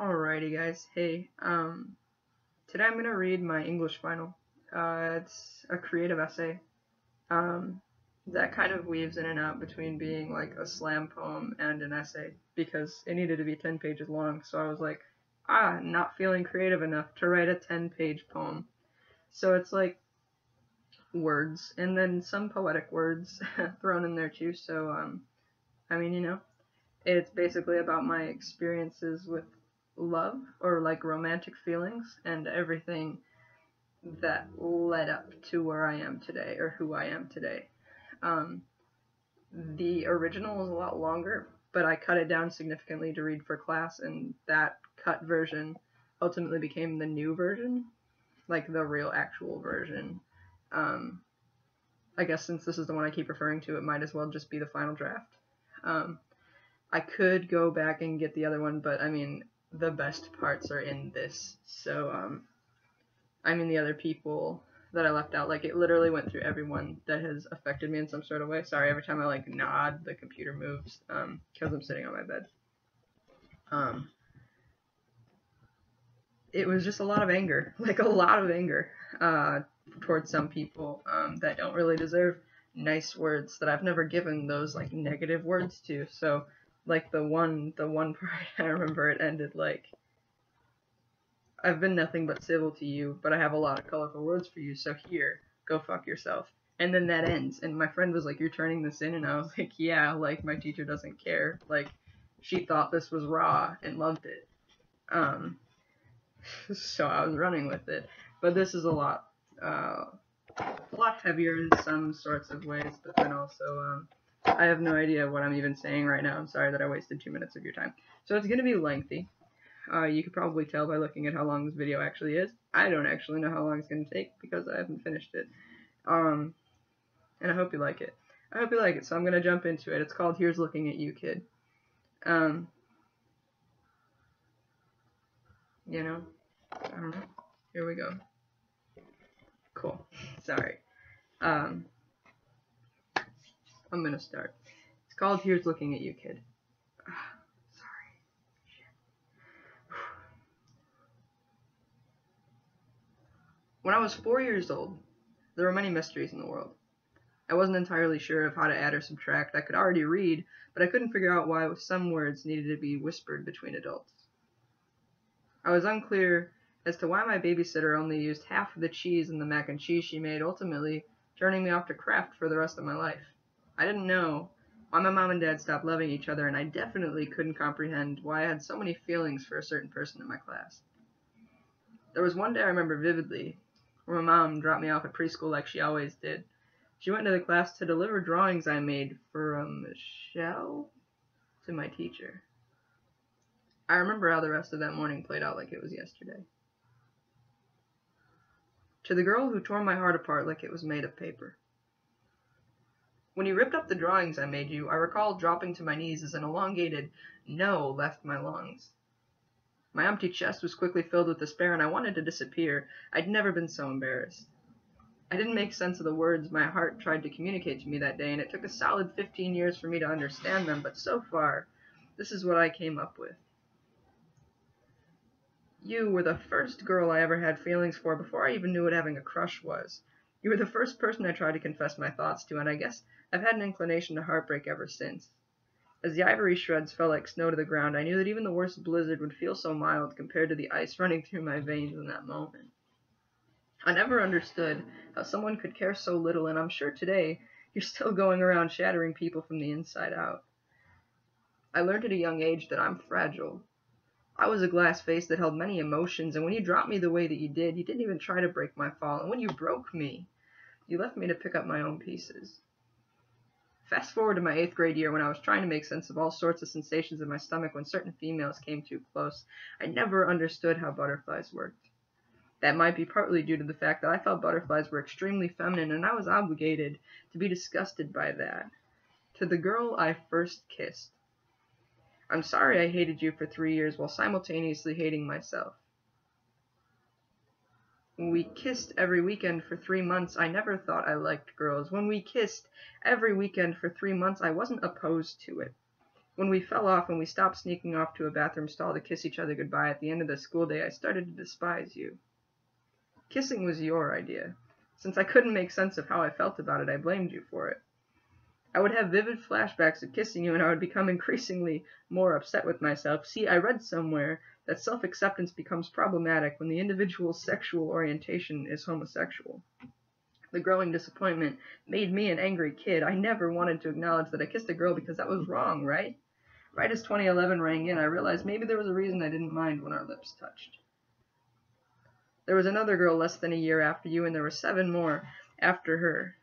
Alrighty guys, hey, today I'm gonna read my English final. It's a creative essay, um, that kind of weaves in and out between being like a slam poem and an essay, because it needed to be 10 pages long, so I was like, not feeling creative enough to write a 10-page poem. So it's like words, and then some poetic words thrown in there too, so, I mean, it's basically about my experiences with love or like romantic feelings and everything that led up to where I am today or who I am today. Um, the original was a lot longer, but I cut it down significantly to read for class, and that cut version ultimately became the new version, like the real actual version. Um, I guess since this is the one I keep referring to, it might as well just be the final draft. Um, I could go back and get the other one, but I mean, the best parts are in this. So, I mean, the other people that I left out, like, it literally went through everyone that has affected me in some sort of way. Sorry, every time I, like, nod, the computer moves, because I'm sitting on my bed. Um, it was just a lot of anger, like, a lot of anger, towards some people, that don't really deserve nice words, that I've never given those, like, negative words to. So, like, the one part, I remember it ended like, I've been nothing but civil to you, but I have a lot of colorful words for you, so here, go fuck yourself. And then that ends, and my friend was like, you're turning this in? And I was like, yeah, like, my teacher doesn't care. Like, she thought this was raw and loved it. Um, so I was running with it. But this is a lot heavier in some sorts of ways, but then also, I have no idea what I'm even saying right now. I'm sorry that I wasted 2 minutes of your time. So it's going to be lengthy. You could probably tell by looking at how long this video actually is. I don't actually know how long it's going to take because I haven't finished it. And I hope you like it. I hope you like it, so I'm going to jump into it. It's called Here's Looking at You, Kid. You know? I don't know. Here we go. Cool. Sorry. I'm going to start. It's called Here's Looking at You, Kid. Sorry. When I was 4 years old, there were many mysteries in the world. I wasn't entirely sure of how to add or subtract. I could already read, but I couldn't figure out why some words needed to be whispered between adults. I was unclear as to why my babysitter only used half of the cheese in the mac and cheese she made, ultimately turning me off to craft for the rest of my life. I didn't know why my mom and dad stopped loving each other, and I definitely couldn't comprehend why I had so many feelings for a certain person in my class. There was one day I remember vividly, where my mom dropped me off at preschool like she always did. She went into the class to deliver drawings I made for Michelle to my teacher. I remember how the rest of that morning played out like it was yesterday. To the girl who tore my heart apart like it was made of paper. When you ripped up the drawings I made you, I recall dropping to my knees as an elongated no left my lungs. My empty chest was quickly filled with despair, and I wanted to disappear. I'd never been so embarrassed. I didn't make sense of the words my heart tried to communicate to me that day, and it took a solid 15 years for me to understand them, but so far, this is what I came up with. You were the first girl I ever had feelings for before I even knew what having a crush was. You were the first person I tried to confess my thoughts to, and I guess I've had an inclination to heartbreak ever since. As the ivory shreds fell like snow to the ground, I knew that even the worst blizzard would feel so mild compared to the ice running through my veins in that moment. I never understood how someone could care so little, and I'm sure today you're still going around shattering people from the inside out. I learned at a young age that I'm fragile. I was a glass vase that held many emotions, and when you dropped me the way that you didn't even try to break my fall, and when you broke me, you left me to pick up my own pieces. Fast forward to my 8th grade year when I was trying to make sense of all sorts of sensations in my stomach when certain females came too close. I never understood how butterflies worked. That might be partly due to the fact that I felt butterflies were extremely feminine, and I was obligated to be disgusted by that. To the girl I first kissed. I'm sorry I hated you for 3 years while simultaneously hating myself. When we kissed every weekend for 3 months, I never thought I liked girls. When we kissed every weekend for 3 months, I wasn't opposed to it. When we fell off and we stopped sneaking off to a bathroom stall to kiss each other goodbye at the end of the school day, I started to despise you. Kissing was your idea. Since I couldn't make sense of how I felt about it, I blamed you for it. I would have vivid flashbacks of kissing you, and I would become increasingly more upset with myself. See, I read somewhere that self-acceptance becomes problematic when the individual's sexual orientation is homosexual. The growing disappointment made me an angry kid. I never wanted to acknowledge that I kissed a girl because that was wrong, right? Right as 2011 rang in, I realized maybe there was a reason I didn't mind when our lips touched. There was another girl less than a year after you, and there were 7 more after her.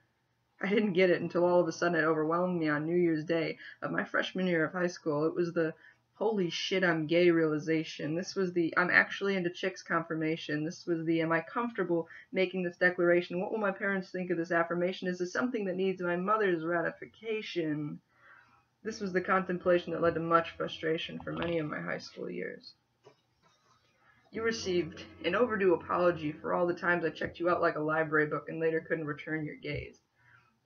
I didn't get it until all of a sudden it overwhelmed me on New Year's Day of my freshman year of high school. It was the holy shit I'm gay realization. This was the I'm actually into chicks confirmation. This was the am I comfortable making this declaration? What will my parents think of this affirmation? Is this something that needs my mother's ratification? This was the contemplation that led to much frustration for many of my high school years. You received an overdue apology for all the times I checked you out like a library book and later couldn't return your gaze.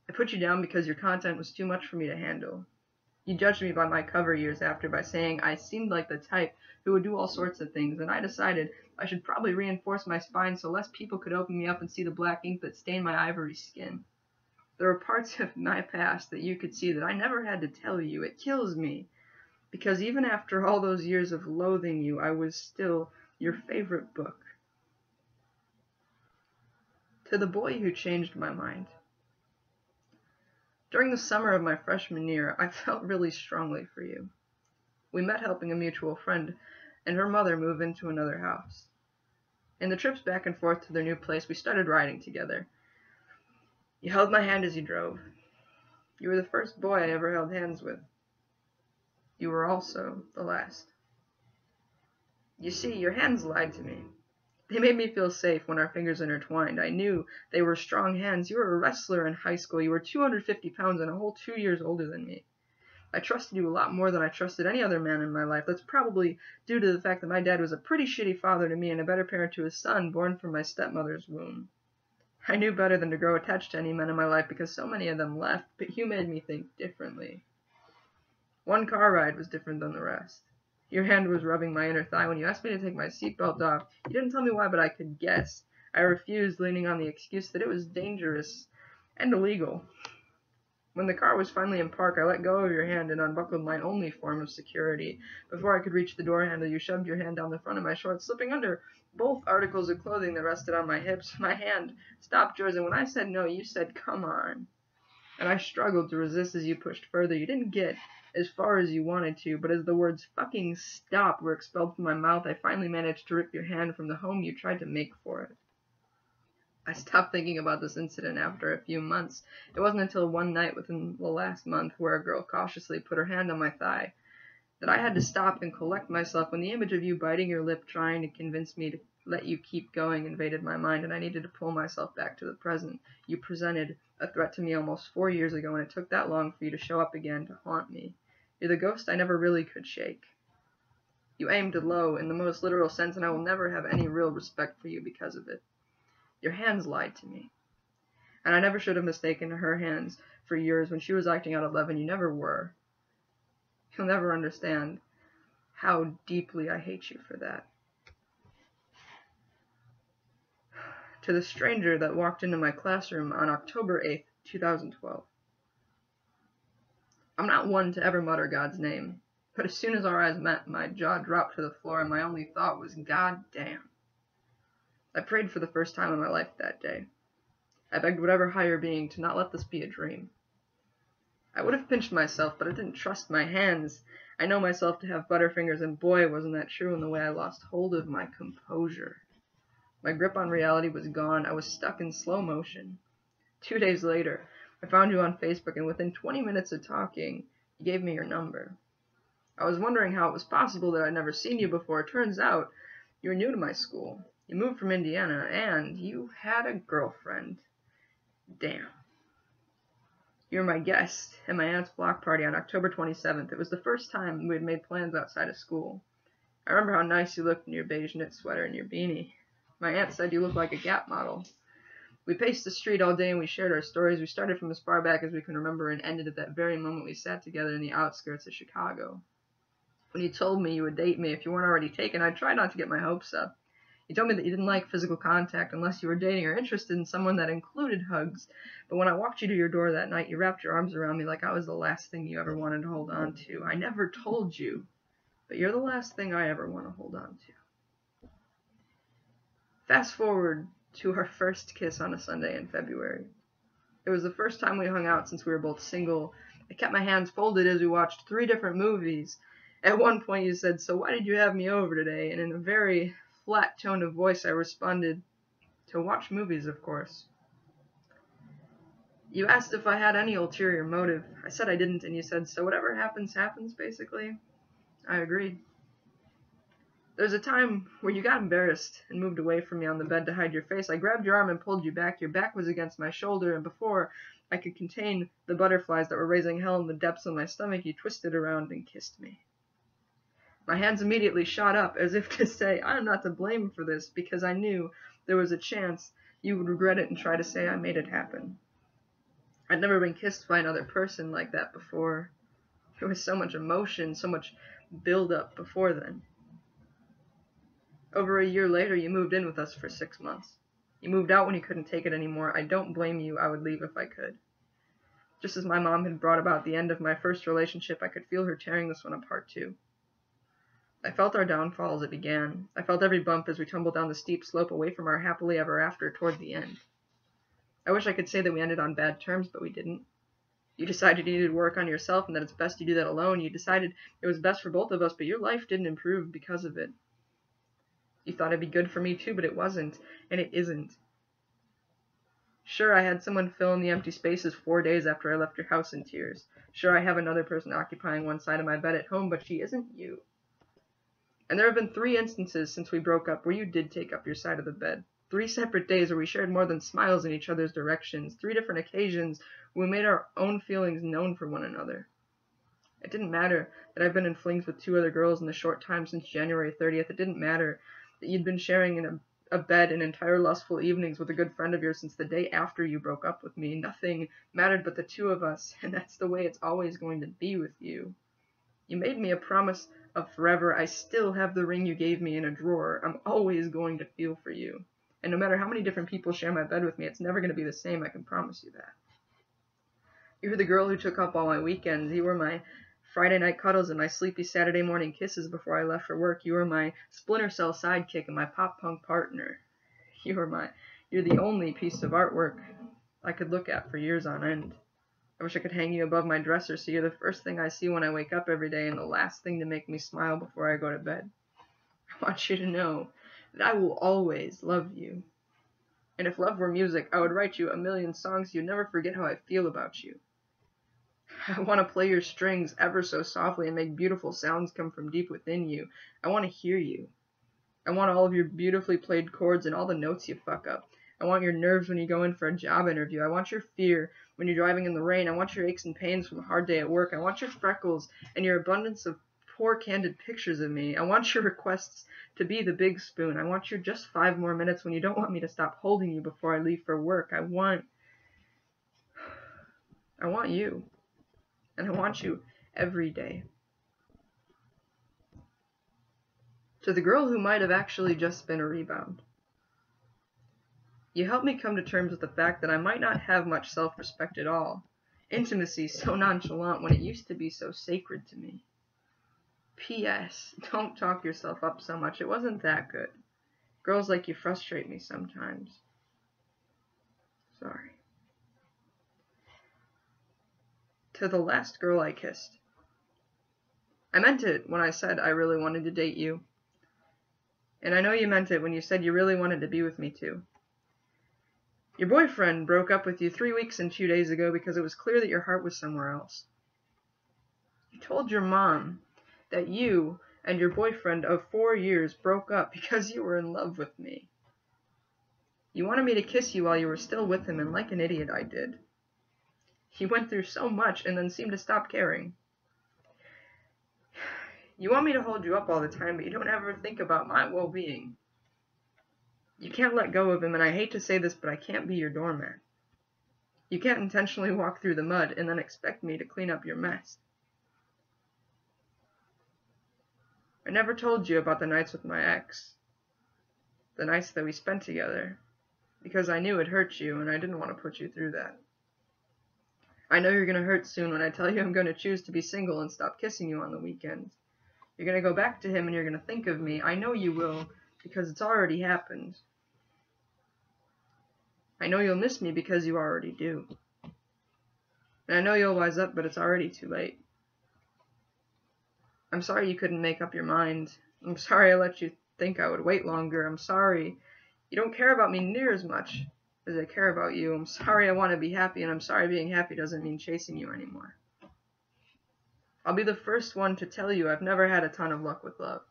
I put you down because your content was too much for me to handle. You judged me by my cover years after by saying I seemed like the type who would do all sorts of things, and I decided I should probably reinforce my spine so less people could open me up and see the black ink that stained my ivory skin. There were parts of my past that you could see that I never had to tell you. It kills me, because even after all those years of loathing you, I was still your favorite book. To the boy who changed my mind. During the summer of my freshman year, I felt really strongly for you. We met helping a mutual friend and her mother move into another house. In the trips back and forth to their new place, we started riding together. You held my hand as you drove. You were the first boy I ever held hands with. You were also the last. You see, your hands lied to me. They made me feel safe when our fingers intertwined. I knew they were strong hands. You were a wrestler in high school. You were 250 pounds and a whole 2 years older than me. I trusted you a lot more than I trusted any other man in my life. That's probably due to the fact that my dad was a pretty shitty father to me and a better parent to his son, born from my stepmother's womb. I knew better than to grow attached to any men in my life because so many of them left, but you made me think differently. One car ride was different than the rest. Your hand was rubbing my inner thigh when you asked me to take my seatbelt off. You didn't tell me why, but I could guess. I refused, leaning on the excuse that it was dangerous and illegal. When the car was finally in park, I let go of your hand and unbuckled my only form of security. Before I could reach the door handle, you shoved your hand down the front of my shorts, slipping under both articles of clothing that rested on my hips. My hand stopped yours, and when I said no, you said, "Come on." And I struggled to resist as you pushed further. You didn't get as far as you wanted to, but as the words "fucking stop" were expelled from my mouth, I finally managed to rip your hand from the home you tried to make for it. I stopped thinking about this incident after a few months. It wasn't until one night within the last month, where a girl cautiously put her hand on my thigh, that I had to stop and collect myself when the image of you biting your lip trying to convince me to let you keep going invaded my mind, and I needed to pull myself back to the present. You presented a threat to me almost 4 years ago, and it took that long for you to show up again to haunt me. You're the ghost I never really could shake. You aimed low in the most literal sense, and I will never have any real respect for you because of it. Your hands lied to me, and I never should have mistaken her hands for yours when she was acting out of love, and you never were. You'll never understand how deeply I hate you for that. To the stranger that walked into my classroom on October 8th, 2012. I'm not one to ever mutter God's name, but as soon as our eyes met, my jaw dropped to the floor and my only thought was, God damn. I prayed for the first time in my life that day. I begged whatever higher being to not let this be a dream. I would have pinched myself, but I didn't trust my hands. I know myself to have butterfingers, and boy, wasn't that true in the way I lost hold of my composure. My grip on reality was gone. I was stuck in slow motion. 2 days later, I found you on Facebook, and within 20 minutes of talking, you gave me your number. I was wondering how it was possible that I'd never seen you before. It turns out you were new to my school. You moved from Indiana, and you had a girlfriend. Damn. You were my guest at my aunt's block party on October 27th. It was the first time we had made plans outside of school. I remember how nice you looked in your beige knit sweater and your beanie. My aunt said you looked like a Gap model. We paced the street all day and we shared our stories. We started from as far back as we can remember and ended at that very moment we sat together in the outskirts of Chicago. When you told me you would date me if you weren't already taken, I tried not to get my hopes up. You told me that you didn't like physical contact unless you were dating or interested in someone that included hugs. But when I walked you to your door that night, you wrapped your arms around me like I was the last thing you ever wanted to hold on to. I never told you, but you're the last thing I ever want to hold on to. Fast forward to our first kiss on a Sunday in February. It was the first time we hung out since we were both single. I kept my hands folded as we watched 3 different movies. At one point you said, "So why did you have me over today?" And in a very flat tone of voice I responded, "To watch movies, of course." You asked if I had any ulterior motive. I said I didn't, and you said, "So whatever happens, happens," basically. I agreed. There was a time where you got embarrassed and moved away from me on the bed to hide your face. I grabbed your arm and pulled you back. Your back was against my shoulder, and before I could contain the butterflies that were raising hell in the depths of my stomach, you twisted around and kissed me. My hands immediately shot up, as if to say, I am not to blame for this, because I knew there was a chance you would regret it and try to say I made it happen. I'd never been kissed by another person like that before. There was so much emotion, so much build-up before then. Over a year later, you moved in with us for 6 months. You moved out when you couldn't take it anymore. I don't blame you. I would leave if I could. Just as my mom had brought about the end of my first relationship, I could feel her tearing this one apart too. I felt our downfall as it began. I felt every bump as we tumbled down the steep slope away from our happily ever after toward the end. I wish I could say that we ended on bad terms, but we didn't. You decided you needed work on yourself and that it's best you do that alone. You decided it was best for both of us, but your life didn't improve because of it. You thought it'd be good for me too, but it wasn't, and it isn't. Sure, I had someone fill in the empty spaces 4 days after I left your house in tears. Sure, I have another person occupying one side of my bed at home, but she isn't you. And there have been 3 instances since we broke up where you did take up your side of the bed. 3 separate days where we shared more than smiles in each other's directions. 3 different occasions where we made our own feelings known for one another. It didn't matter that I've been in flings with 2 other girls in the short time since January 30th. It didn't matter that you'd been sharing in a bed in entire lustful evenings with a good friend of yours since the day after you broke up with me. Nothing mattered but the 2 of us, and that's the way it's always going to be with you. You made me a promise of forever. I still have the ring you gave me in a drawer. I'm always going to feel for you. And no matter how many different people share my bed with me, it's never going to be the same, I can promise you that. You were the girl who took up all my weekends. You were my Friday night cuddles and my sleepy Saturday morning kisses before I left for work. You were my Splinter Cell sidekick and my pop-punk partner. You're the only piece of artwork I could look at for years on end. I wish I could hang you above my dresser so you're the first thing I see when I wake up every day and the last thing to make me smile before I go to bed. I want you to know that I will always love you. And if love were music, I would write you a million songs. You'd never forget how I feel about you. I want to play your strings ever so softly and make beautiful sounds come from deep within you. I want to hear you. I want all of your beautifully played chords and all the notes you fuck up. I want your nerves when you go in for a job interview. I want your fear when you're driving in the rain. I want your aches and pains from a hard day at work. I want your freckles and your abundance of poor candid pictures of me. I want your requests to be the big spoon. I want your just 5 more minutes when you don't want me to stop holding you before I leave for work. I want you. And I want you every day. To the girl who might have actually just been a rebound. You helped me come to terms with the fact that I might not have much self-respect at all. Intimacy so nonchalant when it used to be so sacred to me. P.S. Don't talk yourself up so much. It wasn't that good. Girls like you frustrate me sometimes. Sorry. To the last girl I kissed. I meant it when I said I really wanted to date you. And I know you meant it when you said you really wanted to be with me too. Your boyfriend broke up with you 3 weeks and 2 days ago because it was clear that your heart was somewhere else. You told your mom that you and your boyfriend of 4 years broke up because you were in love with me. You wanted me to kiss you while you were still with him, and like an idiot I did. You went through so much and then seemed to stop caring. You want me to hold you up all the time, but you don't ever think about my well-being. You can't let go of him, and I hate to say this, but I can't be your doormat. You can't intentionally walk through the mud and then expect me to clean up your mess. I never told you about the nights with my ex, the nights that we spent together, because I knew it hurt you and I didn't want to put you through that. I know you're going to hurt soon when I tell you I'm going to choose to be single and stop kissing you on the weekends. You're going to go back to him and you're going to think of me. I know you will, because it's already happened. I know you'll miss me because you already do. And I know you'll wise up, but it's already too late. I'm sorry you couldn't make up your mind. I'm sorry I let you think I would wait longer. I'm sorry you don't care about me near as much as I care about you. I'm sorry I want to be happy, and I'm sorry being happy doesn't mean chasing you anymore. I'll be the first one to tell you I've never had a ton of luck with love.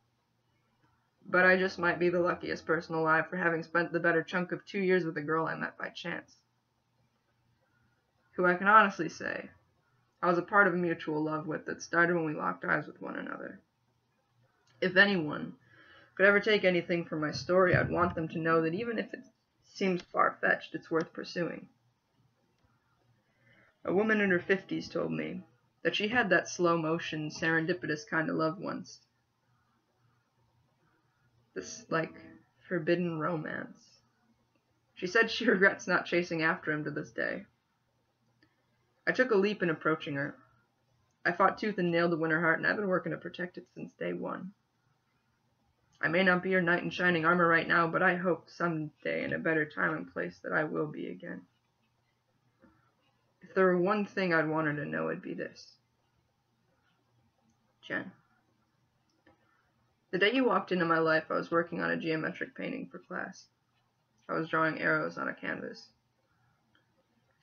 But I just might be the luckiest person alive for having spent the better chunk of 2 years with a girl I met by chance, who I can honestly say I was a part of a mutual love with that started when we locked eyes with one another. If anyone could ever take anything from my story, I'd want them to know that even if it seems far-fetched, it's worth pursuing. A woman in her 50s told me that she had that slow-motion, serendipitous kind of love once. This, forbidden romance. She said she regrets not chasing after him to this day. I took a leap in approaching her. I fought tooth and nail to win her heart, and I've been working to protect it since day one. I may not be her knight in shining armor right now, but I hope someday in a better time and place that I will be again. If there were one thing I'd want her to know, it'd be this. Jen. The day you walked into my life, I was working on a geometric painting for class. I was drawing arrows on a canvas.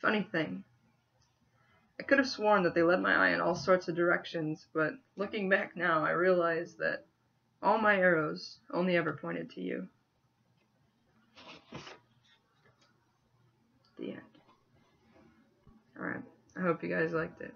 Funny thing, I could have sworn that they led my eye in all sorts of directions, but looking back now, I realize that all my arrows only ever pointed to you. The end. Alright, I hope you guys liked it.